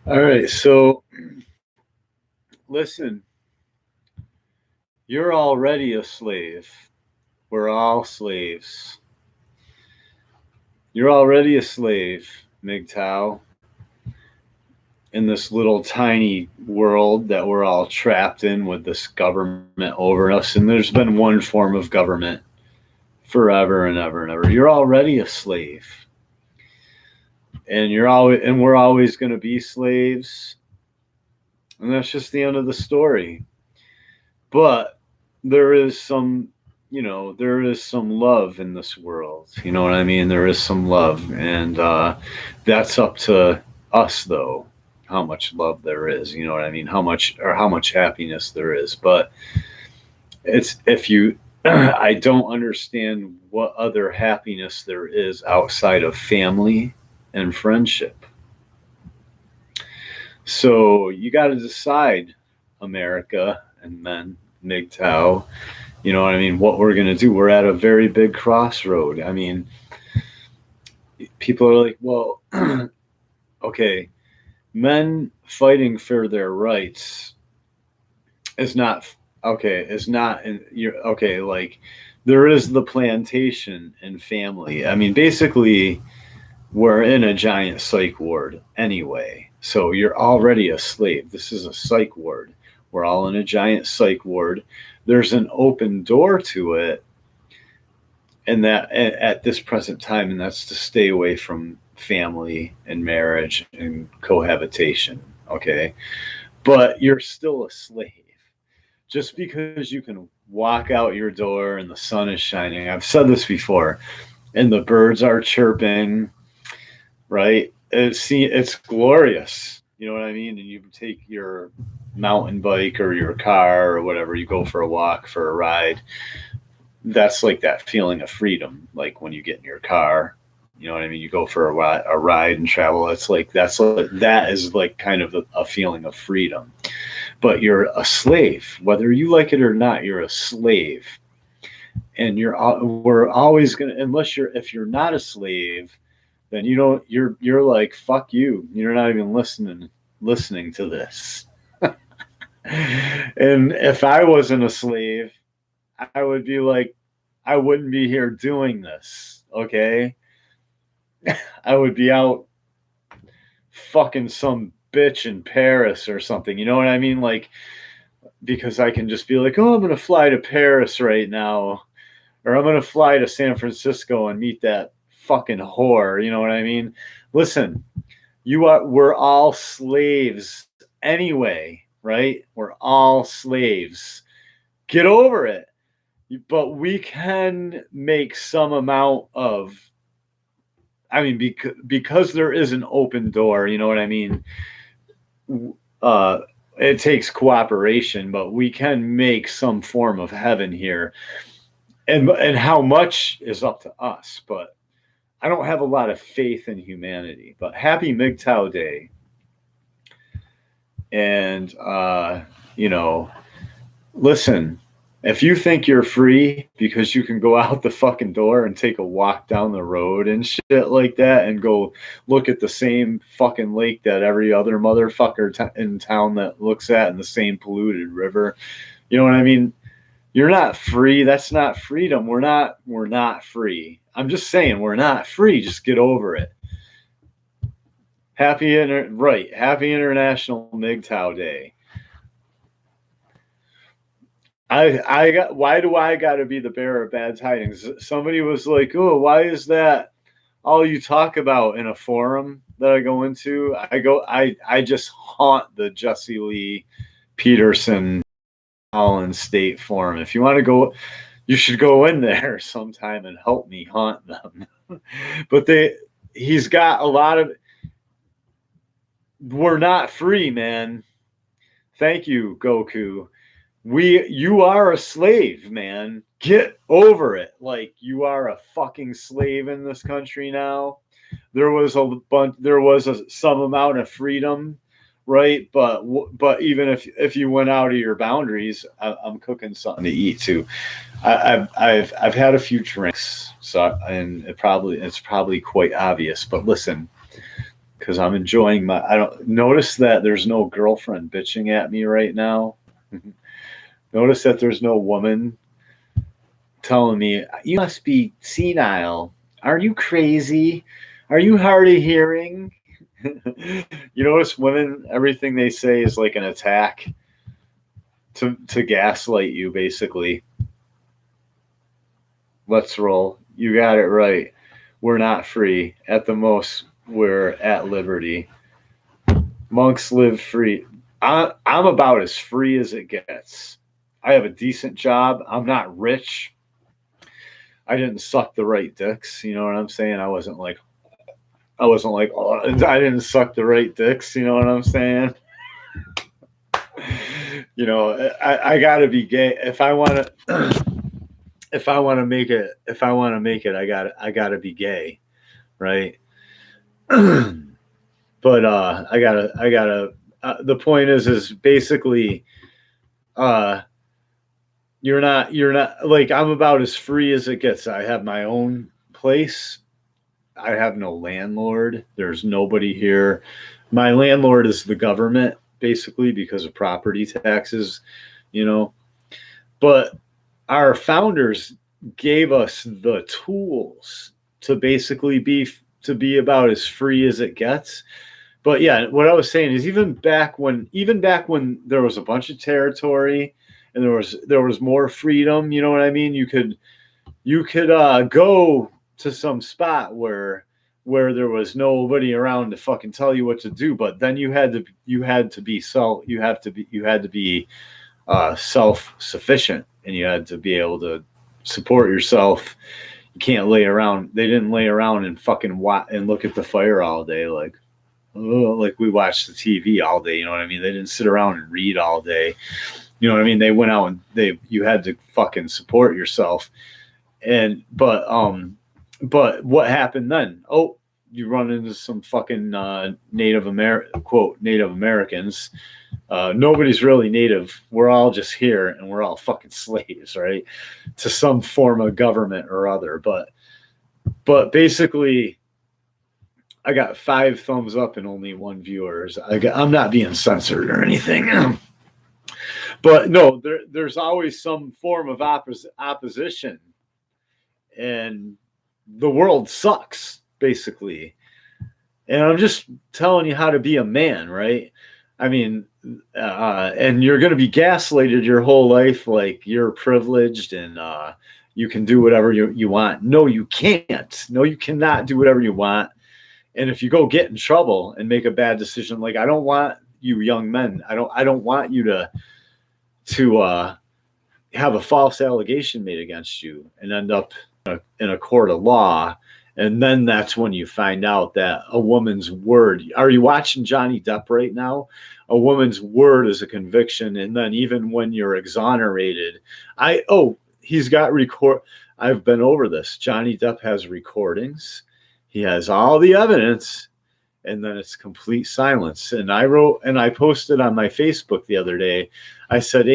All right, so listen, you're already a slave. We're all slaves. You're already a slave, MGTOW, in this little tiny world that we're all trapped in with this government over us. And there's been one form of government forever and ever and ever. You're already a slave. And we're always going to be slaves. And that's just the end of the story. But there is some, there is some love in this world. You know what I mean? There is some love. And that's up to us, though, how much love there is. You know what I mean? How much happiness there is. But it's, if you, I don't understand what other happiness there is outside of family and friendship. So you got to decide, America and men, MGTOW, you know what I mean, what we're going to do. We're at a very big crossroad. I mean, people are like, well, okay, men fighting for their rights is not okay, is not in you're okay, like there is the plantation and family. I mean, basically we're in a giant psych ward anyway. So you're already a slave. This is a psych ward. We're all in a giant psych ward. There's an open door to it, and that at this present time, and that's to stay away from family and marriage and cohabitation. Okay, but you're still a slave. Just because you can walk out your door and the sun is shining. I've said this before, and the birds are chirping, right? It's glorious. You know what I mean? And you take your mountain bike or your car or whatever, you go for a walk, for a ride. That's like that feeling of freedom, like when you get in your car. You know what I mean? You go for a ride and travel. That is like kind of a feeling of freedom. But you're a slave, whether you like it or not. You're a slave, and we're always gonna, unless you're if you're not a slave, then you don't you're like, fuck you, you're not even listening to this. And if I wasn't a slave, I would be like, I wouldn't be here doing this. Okay, I would be out fucking some bitch in Paris or something. You know what I mean? Like, because I can just be like, oh, I'm going to fly to Paris right now, or I'm going to fly to San Francisco and meet that fucking whore. You know what I mean? Listen, we're all slaves anyway, right? We're all slaves. Get over it. But we can make some amount of, I mean, because there is an open door, you know what I mean? Uh, it takes cooperation, but we can make some form of heaven here. And how much is up to us, but I don't have a lot of faith in humanity. But happy MGTOW Day. And you know, listen, if you think you're free because you can go out the fucking door and take a walk down the road and shit like that and go look at the same fucking lake that every other motherfucker in town that looks at, and the same polluted river, you know what I mean? You're not free. That's not freedom. We're not free. I'm just saying we're not free. Just get over it. Happy International MGTOW Day. I got, why do I got to be the bearer of bad tidings? Somebody was like, "Oh, why is that all you talk about in a forum that I go into?" I just haunt the Jesse Lee Peterson Holland State Forum. If you want to go, you should go in there sometime and help me haunt them. But he's got a lot of. We're not free, man. Thank you, Goku. You are a slave, man. Get over it. Like, you are a fucking slave in this country now. There was some amount of freedom, right? But even if you went out of your boundaries, I'm cooking something to eat too. I've had a few drinks, so, and it's probably quite obvious. But listen, because I'm enjoying my. I don't notice that there's no girlfriend bitching at me right now. Notice that there's no woman telling me, you must be senile. Are you crazy? Are you hard of hearing? You notice women, everything they say is like an attack to gaslight you, basically. Let's roll. You got it right. We're not free. At the most, we're at liberty. Monks live free. I'm about as free as it gets. I have a decent job. I'm not rich. I didn't suck the right dicks. You know what I'm saying? I wasn't like, oh, I didn't suck the right dicks. You know what I'm saying? You know, I gotta be gay if I want to. If I want to make it, I gotta be gay, right? But I gotta. The point is basically, you're not like, I'm about as free as it gets. I have my own place. I have no landlord. There's nobody here. My landlord is the government, basically, because of property taxes, you know. But our founders gave us the tools to basically be about as free as it gets. But yeah, what I was saying is even back when there was a bunch of territory and there was more freedom, you know what I mean? You could go to some spot where there was nobody around to fucking tell you what to do, but then you had to be self-sufficient, and you had to be able to support yourself. You can't lay around. They didn't lay around and fucking and look at the fire all day like we watched the TV all day. You know what I mean? They didn't sit around and read all day. You know what I mean? They went out and you had to fucking support yourself. And but what happened then? Oh, you run into some fucking Native Americans. Nobody's really native. We're all just here, and we're all fucking slaves, right? To some form of government or other. But basically, I got 5 thumbs up and only 1 viewers. I'm not being censored or anything. But no, there's always some form of opposition, and the world sucks, basically. And I'm just telling you how to be a man, right? I mean, and you're going to be gaslighted your whole life, like you're privileged and you can do whatever you want. No, you can't. No, you cannot do whatever you want. And if you go get in trouble and make a bad decision, like, I don't want you young men, I don't want you to have a false allegation made against you and end up in a court of law. And then that's when you find out that a woman's word. Are you watching Johnny Depp right now? A woman's word is a conviction. And then even when you're exonerated, he's got I've been over this. Johnny Depp has recordings. He has all the evidence, and then it's complete silence. And I posted on my Facebook the other day. I said,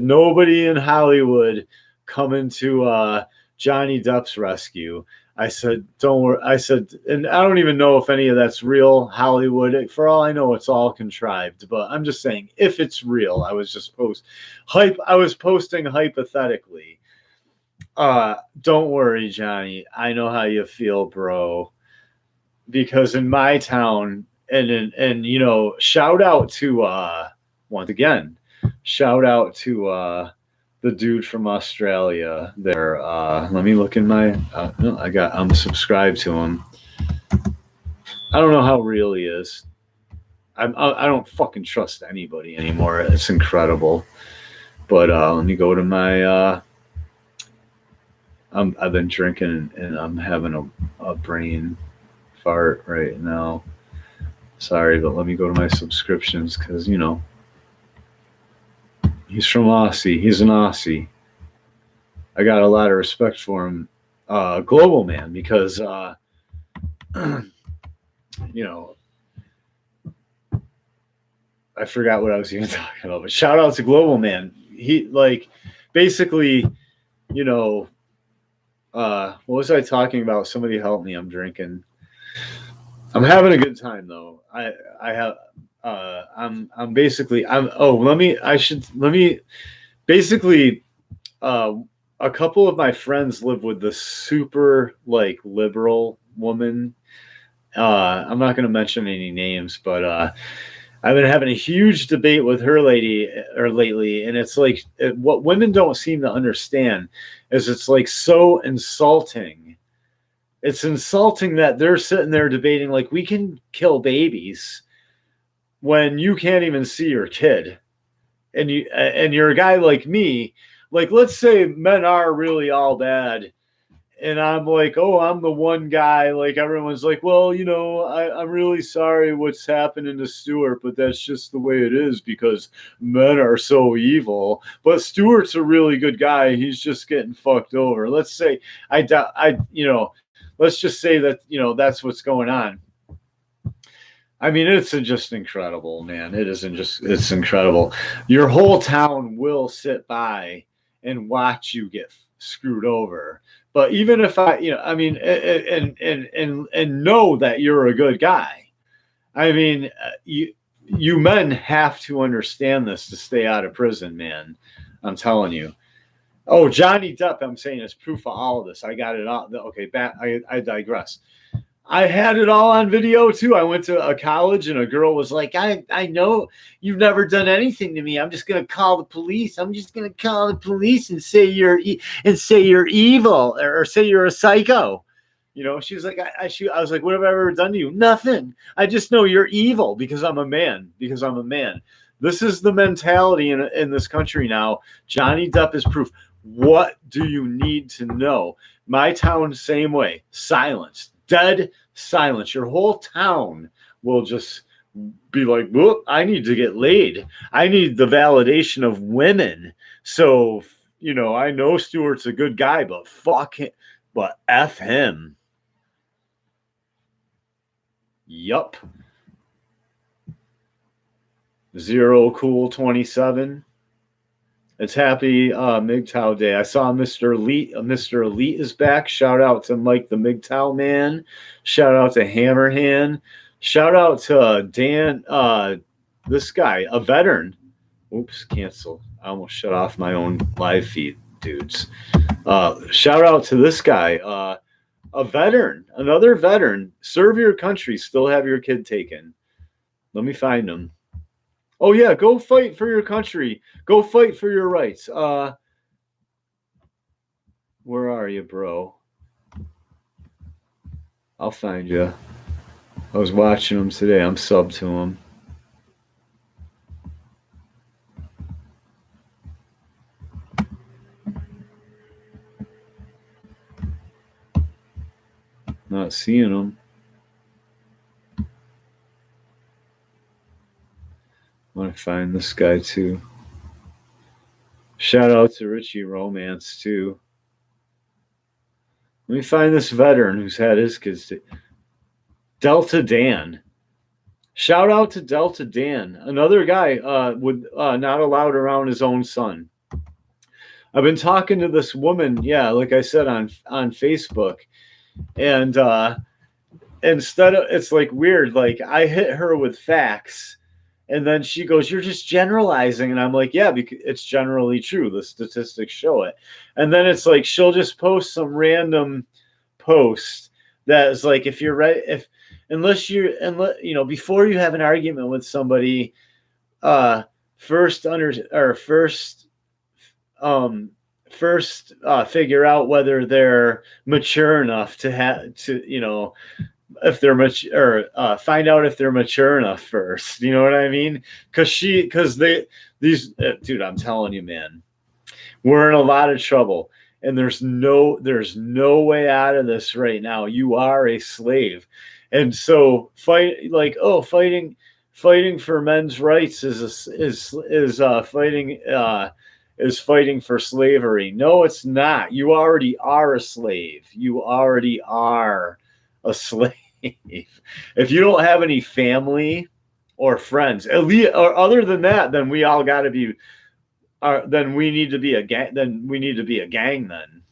nobody in Hollywood coming to Johnny Depp's rescue. I said, don't worry. I said, and I don't even know if any of that's real Hollywood. For all I know, it's all contrived. But I'm just saying, if it's real, I was just posting hypothetically. Don't worry, Johnny. I know how you feel, bro. Because in my town, and you know, shout out to once again, shout out to the dude from Australia there. Let me look in my no, I'm subscribed to him. I don't know how real he is. I don't fucking trust anybody anymore. It's incredible. But let me go to my I've been drinking and I'm having a brain fart right now. Sorry, but let me go to my subscriptions because, you know, he's from Aussie. He's an Aussie. I got a lot of respect for him. Global Man, because, you know, I forgot what I was even talking about. But shout out to Global Man. He, like, basically, you know, what was I talking about? Somebody help me. I'm drinking. I'm having a good time though. I have I'm basically I'm oh let me basically uh a couple of my friends live with this super like liberal woman. I'm not going to mention any names, but I've been having a huge debate with her lady or lately, and it's like what women don't seem to understand is it's like so insulting. It's insulting that they're sitting there debating like we can kill babies when you can't even see your kid, and you're a guy like me. Like, let's say men are really all bad, and I'm like, oh, I'm the one guy. Like everyone's like, well, I'm really sorry what's happening to Stuart, but that's just the way it is because men are so evil. But Stuart's a really good guy. He's just getting fucked over. Let's say let's just say that that's what's going on. I mean, it's just incredible, man. It's incredible. Your whole town will sit by and watch you get screwed over. But even if I mean, and know that you're a good guy. I mean, you men have to understand this to stay out of prison, man. I'm telling you. Oh, Johnny Depp, I'm saying is proof of all of this. I got it all. Okay, I digress. I had it all on video too. I went to a college and a girl was like, I know you've never done anything to me. I'm just gonna call the police. I'm just gonna call the police and say you're evil or say you're a psycho. She was like, I was like, what have I ever done to you? Nothing. I just know you're evil because I'm a man. Because I'm a man. This is the mentality in this country now. Johnny Depp is proof. What do you need to know? My town, same way. Silence. Dead silence. Your whole town will just be like, whoop, I need to get laid. I need the validation of women. So, I know Stuart's a good guy, but fuck him. But F him. Yup. Zero Cool 27. It's happy MGTOW Day. I saw Mr. Elite. Mr. Elite is back. Shout out to Mike the MGTOW man. Shout out to Hammerhand. Shout out to Dan. This guy, a veteran. Oops, cancel. I almost shut off my own live feed, dudes. Shout out to this guy, a veteran, another veteran. Serve your country. Still have your kid taken. Let me find him. Oh yeah, go fight for your country. Go fight for your rights. Where are you, bro? I'll find you. I was watching him today. I'm sub to him. Not seeing him. I want to find this guy too. Shout out to Richie Romance too. Let me find this veteran who's had his kids. Delta Dan. Shout out to Delta Dan, another guy not allowed around his own son. I've been talking to this woman, yeah, like I said on Facebook, and instead of it's like weird, like I hit her with facts. And then she goes, you're just generalizing. And I'm like, yeah, because it's generally true. The statistics show it. And then it's like, she'll just post some random post that is like, if you're right, unless before you have an argument with somebody, first figure out whether they're mature enough if they're mature, or find out if they're mature enough first. You know what I mean? Dude, I'm telling you, man, we're in a lot of trouble, and there's no way out of this right now. You are a slave, and so fighting for men's rights is fighting for slavery. No, it's not. You already are a slave. You already are a slave. If you don't have any family or friends, at least, or other than that, then we all got to be. Then we need to be a gang. Then we need to be a gang. Then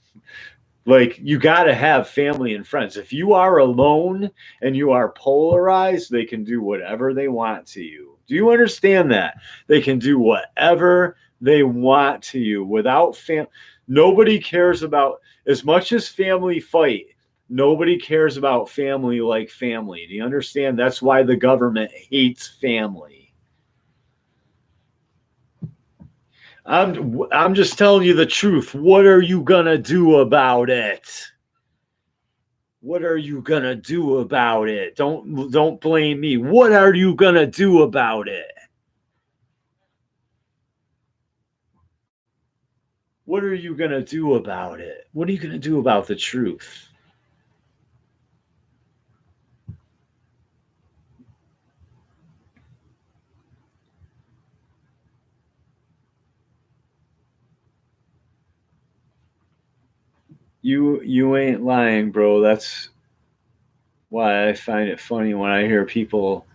Like, you got to have family and friends. If you are alone and you are polarized, they can do whatever they want to you. Do you understand that? They can do whatever they want to you without nobody cares about, as much as family fight, nobody cares about family like family. Do you understand? That's why the government hates family. I'm just telling you the truth. What are you gonna do about it? What are you gonna do about it? Don't blame me. What are you gonna do about it? What are you gonna do about it? What are you gonna do about the truth? You ain't lying, bro. That's why I find it funny when I hear people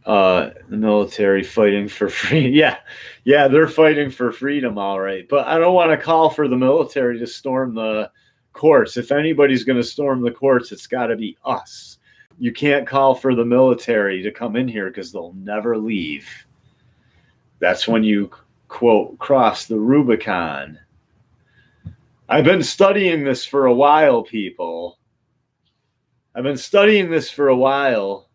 the military fighting for free. Yeah, yeah, they're fighting for freedom, all right. But I don't want to call for the military to storm the courts. If anybody's going to storm the courts, it's got to be us. You can't call for the military to come in here because they'll never leave. That's when you, quote, cross the Rubicon. I've been studying this for a while, people. I've been studying this for a while.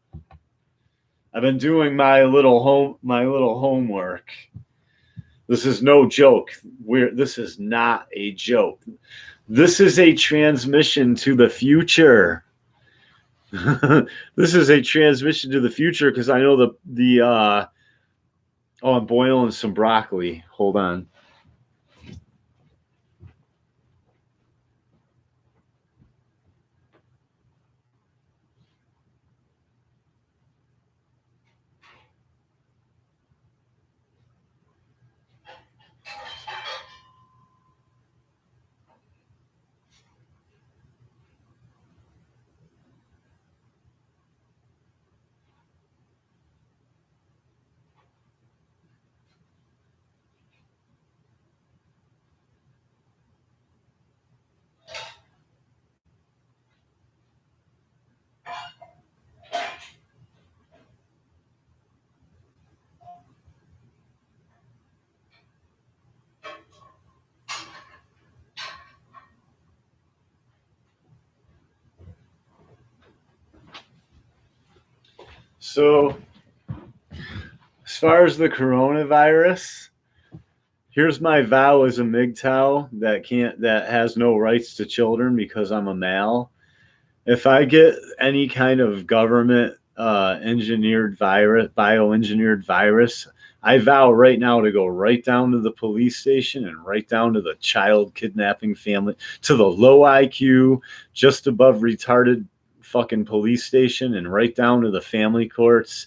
I've been doing my little homework. This is no joke. This is not a joke. This is a transmission to the future. This is a transmission to the future because I know oh, I'm boiling some broccoli. Hold on. So, as far as the coronavirus, here's my vow as a MGTOW that has no rights to children because I'm a male. If I get any kind of government engineered virus, bioengineered virus, I vow right now to go right down to the police station and right down to the child kidnapping family, to the low IQ, just above retarded fucking police station, and right down to the family courts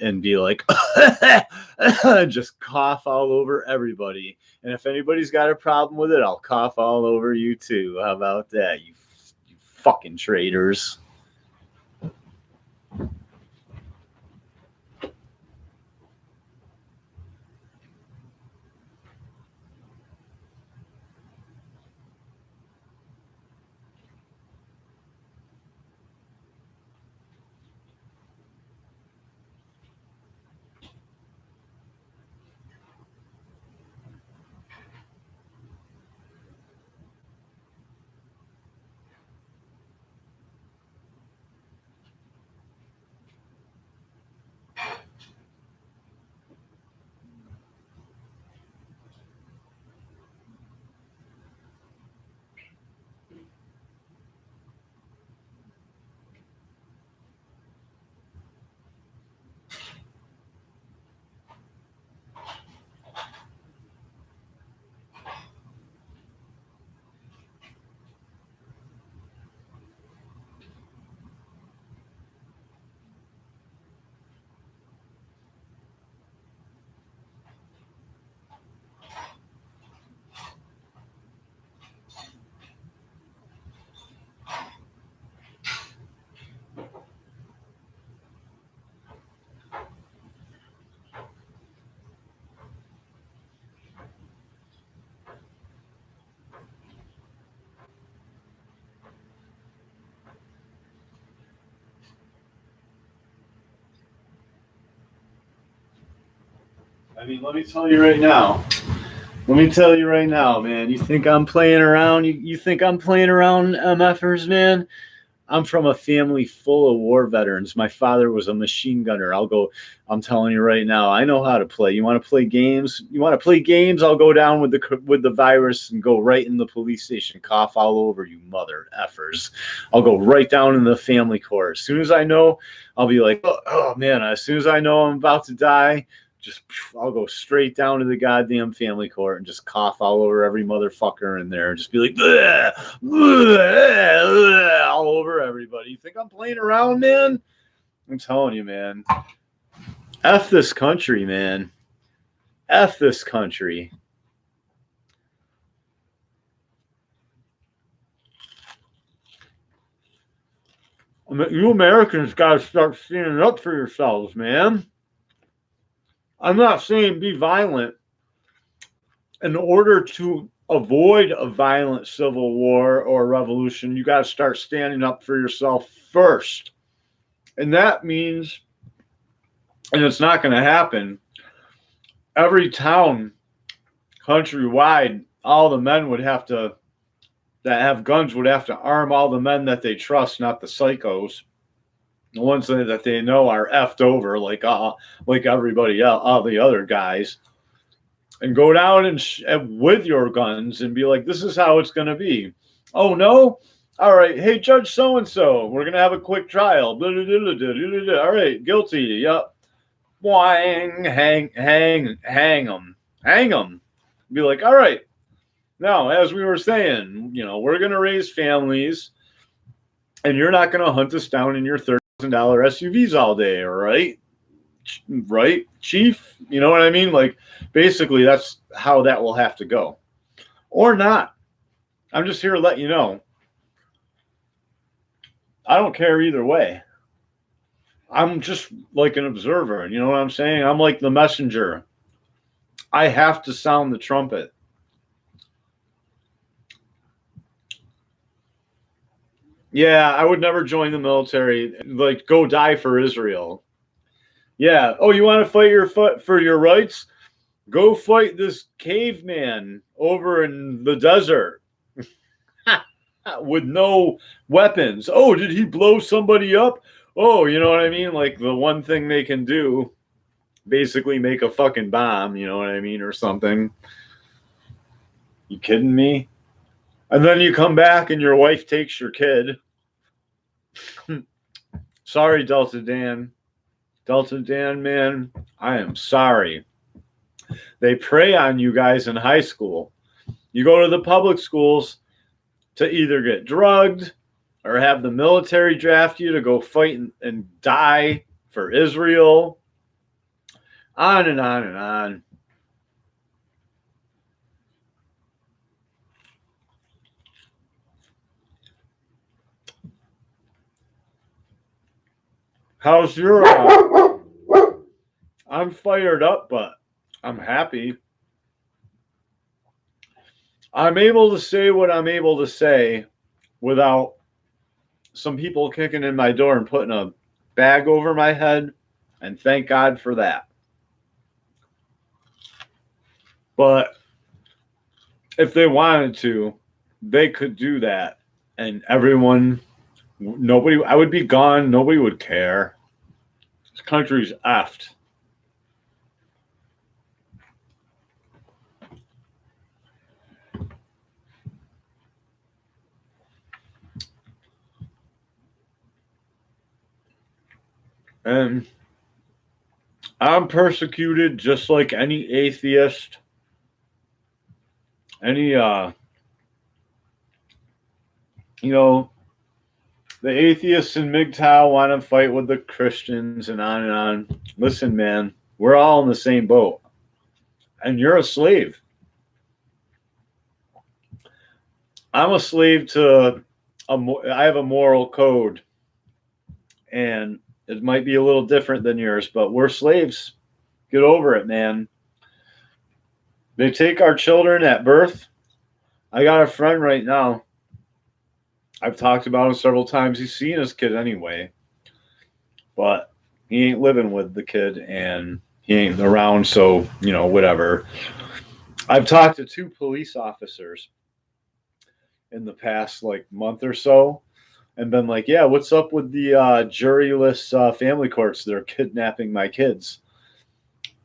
and be like, just cough all over everybody. And if anybody's got a problem with it, I'll cough all over you too. How about that, you fucking traitors? I mean, let me tell you right now. Let me tell you right now, man. You think I'm playing around? You think I'm playing around, MFers, man? I'm from a family full of war veterans. My father was a machine gunner. I'm telling you right now, I know how to play. You want to play games? You want to play games? I'll go down with the virus and go right in the police station, cough all over you mother effers. I'll go right down in the family court. As soon as I know, I'll be like, oh man, as soon as I know I'm about to die, just I'll go straight down to the goddamn family court and just cough all over every motherfucker in there and just be like, bleh, bleh, bleh, all over everybody. You think I'm playing around, man? I'm telling you, man. F this country, man. F this country. You Americans got to start standing up for yourselves, man. I'm not saying be violent. In order to avoid a violent civil war or revolution, you got to start standing up for yourself first. And that means, and it's not going to happen, every town countrywide, all the men that have guns would have to arm all the men that they trust, not the psychos. The ones that they know are effed over, like everybody else, all the other guys, and go down and with your guns and be like, "This is how it's going to be." Oh no! All right, hey Judge so and so, we're going to have a quick trial. Blah, blah, blah, blah, blah, blah. All right, guilty. Yep. Boing, hang them. Be like, all right. Now, as we were saying, we're going to raise families, and you're not going to hunt us down in your $30,000 SUVs all day, all right? Right, Chief? You know what I mean? Like, basically, that's how that will have to go. Or not. I'm just here to let you know. I don't care either way. I'm just like an observer. You know what I'm saying? I'm like the messenger. I have to sound the trumpet. Yeah, I would never join the military. Like, go die for Israel. Yeah. Oh, you want to fight for your rights? Go fight this caveman over in the desert with no weapons. Oh, did he blow somebody up? Oh, you know what I mean? Like, the one thing they can do, basically make a fucking bomb, you know what I mean, or something. You kidding me? And then you come back and your wife takes your kid. Sorry, Delta Dan. Delta Dan, man, I am sorry. They prey on you guys in high school. You go to the public schools to either get drugged or have the military draft you to go fight and die for Israel. On and on and on. How's your... I'm fired up, but I'm happy. I'm able to say what I'm able to say without some people kicking in my door and putting a bag over my head, and thank God for that. But if they wanted to, they could do that, and nobody, I would be gone, nobody would care. This country's effed. And I'm persecuted just like any atheist, any, the atheists in MGTOW want to fight with the Christians and on and on. Listen, man, we're all in the same boat. And you're a slave. I'm a slave to, I have a moral code. And it might be a little different than yours, but we're slaves. Get over it, man. They take our children at birth. I got a friend right now. I've talked about him several times. He's seen his kid anyway, but he ain't living with the kid, and he ain't around, so whatever. I've talked to 2 police officers in the past like month or so, and been like, yeah, what's up with the juryless family courts? They're kidnapping my kids.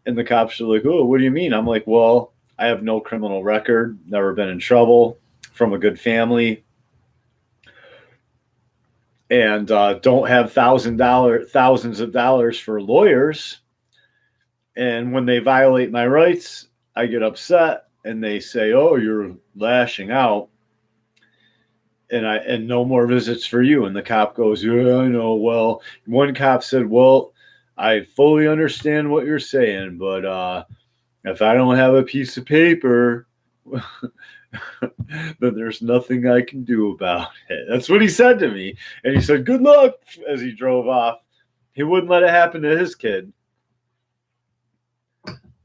And the cops are like, oh, what do you mean? I'm like, well, I have no criminal record, never been in trouble, from a good family, and don't have thousands of dollars for lawyers. And when they violate my rights, I get upset, and they say, oh, you're lashing out, and no more visits for you. And the cop goes, yeah, I know. Well, one cop said, well, I fully understand what you're saying, but if I don't have a piece of paper, then there's nothing I can do about it. That's what he said to me. And he said, good luck, as he drove off. He wouldn't let it happen to his kid.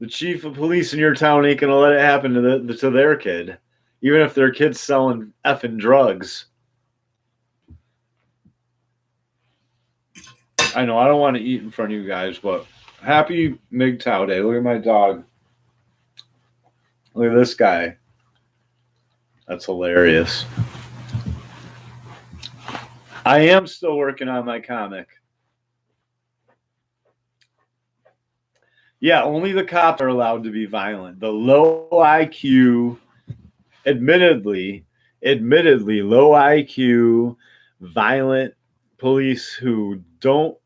The chief of police in your town ain't going to let it happen to their kid, even if their kid's selling effing drugs. I know I don't want to eat in front of you guys, but happy MGTOW Day. Look at my dog. Look at this guy. That's hilarious. I am still working on my comic. Yeah, only the cops are allowed to be violent. The low IQ, admittedly low IQ, violent police who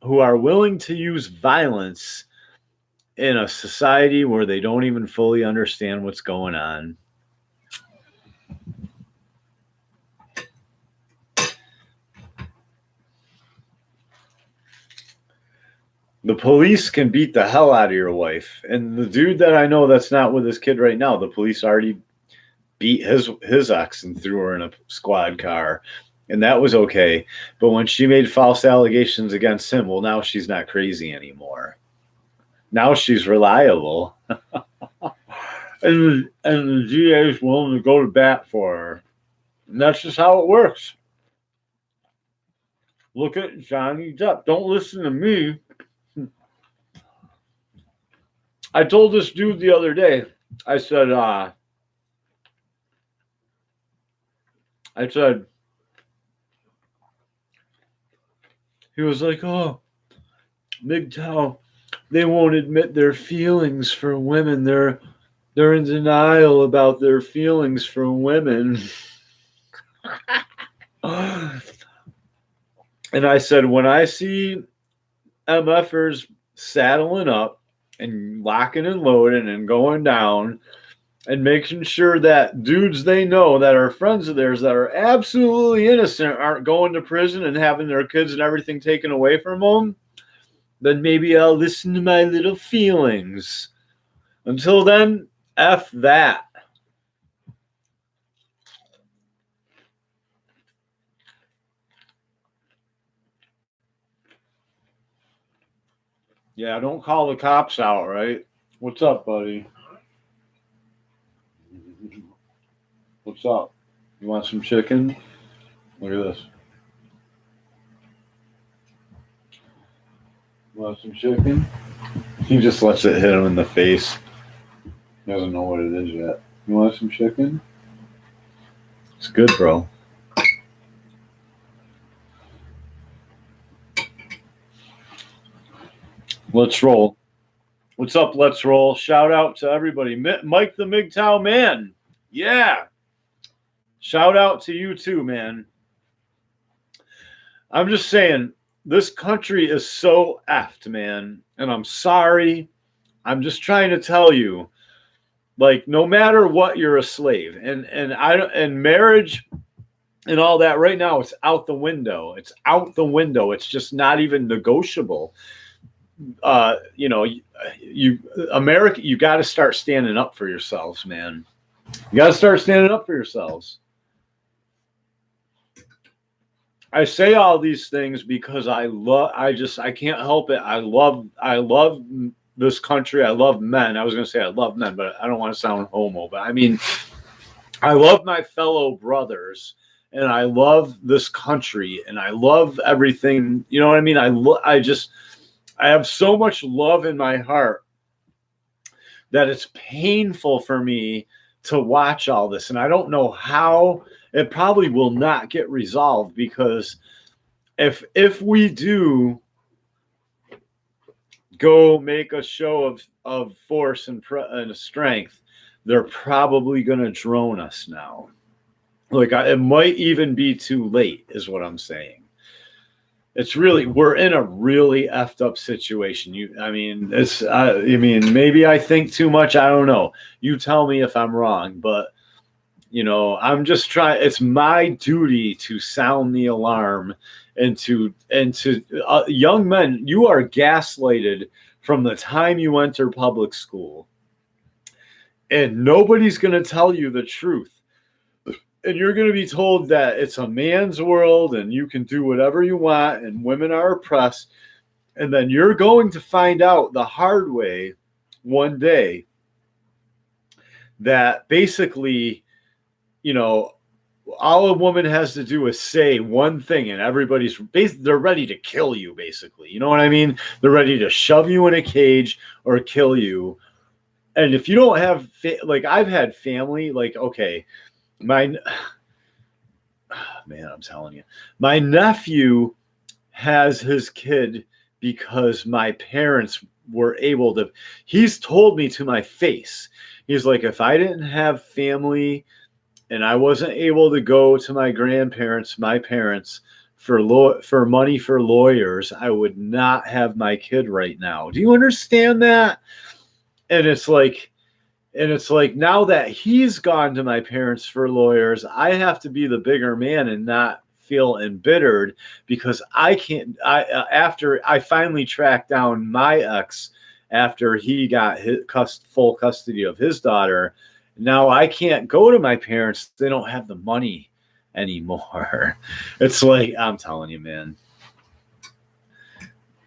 are willing to use violence in a society where they don't even fully understand what's going on. The police can beat the hell out of your wife. And the dude that I know that's not with his kid right now, the police already beat his ex and threw her in a squad car. And that was okay. But when she made false allegations against him, well, now she's not crazy anymore. Now she's reliable. and the GA is willing to go to bat for her. And that's just how it works. Look at Johnny Depp. Don't listen to me. I told this dude the other day, I said, he was like, oh, MGTOW, they won't admit their feelings for women. They're in denial about their feelings for women. And I said, when I see MFers saddling up and locking and loading and going down and making sure that dudes they know that are friends of theirs that are absolutely innocent aren't going to prison and having their kids and everything taken away from them, then maybe I'll listen to my little feelings. Until then, F that. Yeah, don't call the cops out, right? What's up, buddy? What's up? You want some chicken? Look at this. You want some chicken? He just lets it hit him in the face. He doesn't know what it is yet. You want some chicken? It's good, bro. Let's roll. What's up? Let's roll. Shout out to everybody. Mike the MGTOW man. Yeah. Shout out to you too, man. I'm just saying, this country is so effed, man. And I'm sorry. I'm just trying to tell you, like, no matter what, you're a slave. And marriage and all that right now, it's out the window. It's out the window. It's just not even negotiable. America, you got to start standing up for yourselves, man. You got to start standing up for yourselves. I say all these things because I can't help it. I love this country. I love men. I was going to say I love men, but I don't want to sound homo, but I mean, I love my fellow brothers and I love this country and I love everything. You know what I mean? I have so much love in my heart that it's painful for me to watch all this. And I don't know how. It probably will not get resolved, because if we do go make a show of force and strength, they're probably going to drone us now. Like, it might even be too late, is what I'm saying. It's really, we're in a really effed up situation. Maybe I think too much. I don't know. You tell me if I'm wrong, but I'm just trying. It's my duty to sound the alarm, and to young men, you are gaslighted from the time you enter public school, and nobody's going to tell you the truth. And you're going to be told that it's a man's world and you can do whatever you want and women are oppressed. And then you're going to find out the hard way one day that basically, all a woman has to do is say one thing and they're ready to kill you, basically. You know what I mean? They're ready to shove you in a cage or kill you. And if you don't have, I've had family, okay, man, I'm telling you, my nephew has his kid because my parents were able to. He's told me to my face. He's like, if I didn't have family and I wasn't able to go to my grandparents, my parents, for money for lawyers, I would not have my kid right now. Do you understand that? And it's like, now that he's gone to my parents for lawyers, I have to be the bigger man and not feel embittered, because I can't. After I finally tracked down my ex after he got full custody of his daughter, now I can't go to my parents. They don't have the money anymore. It's like, I'm telling you, man.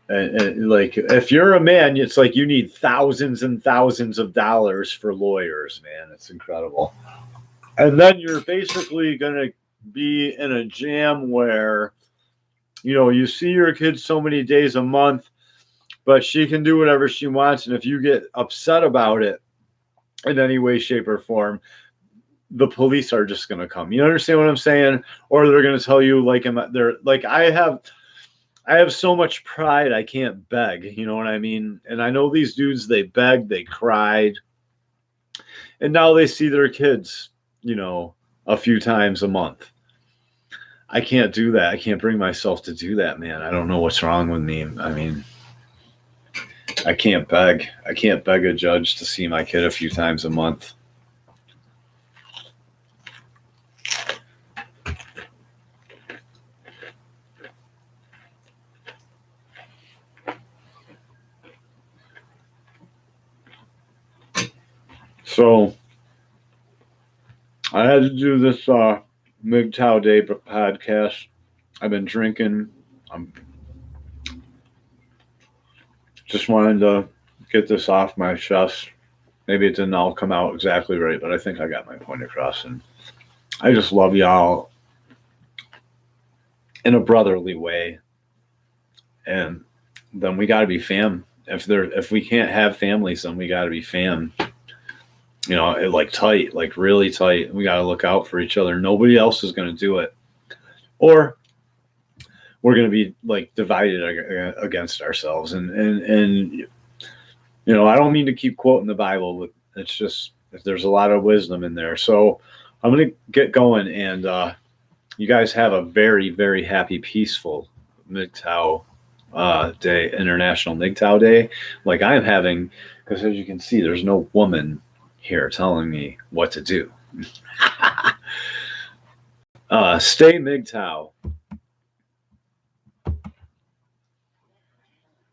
If you're a man, it's like you need thousands and thousands of dollars for lawyers, man. It's incredible. And then you're basically going to be in a jam where, you see your kid so many days a month, but she can do whatever she wants. And if you get upset about it in any way, shape, or form, the police are just going to come. You understand what I'm saying? Or they're going to tell you, I have so much pride, I can't beg. You know what I mean? And I know these dudes, they begged, they cried. And now they see their kids, a few times a month. I can't do that. I can't bring myself to do that, man. I don't know what's wrong with me. I mean, I can't beg. I can't beg a judge to see my kid a few times a month. So I had to do this MGTOW Day podcast. I've been drinking. I'm just wanted to get this off my chest. Maybe it didn't all come out exactly right, but I think I got my point across. And I just love y'all in a brotherly way. And then we got to be fam. If we can't have families, then we got to be fam. Tight, really tight. We got to look out for each other. Nobody else is going to do it. Or we're going to be divided against ourselves. And I don't mean to keep quoting the Bible, but it's just, there's a lot of wisdom in there. So I'm going to get going, and you guys have a very, very happy, peaceful MGTOW Day, International MGTOW Day, like I'm having, because as you can see, there's no woman here telling me what to do. Stay MGTOW.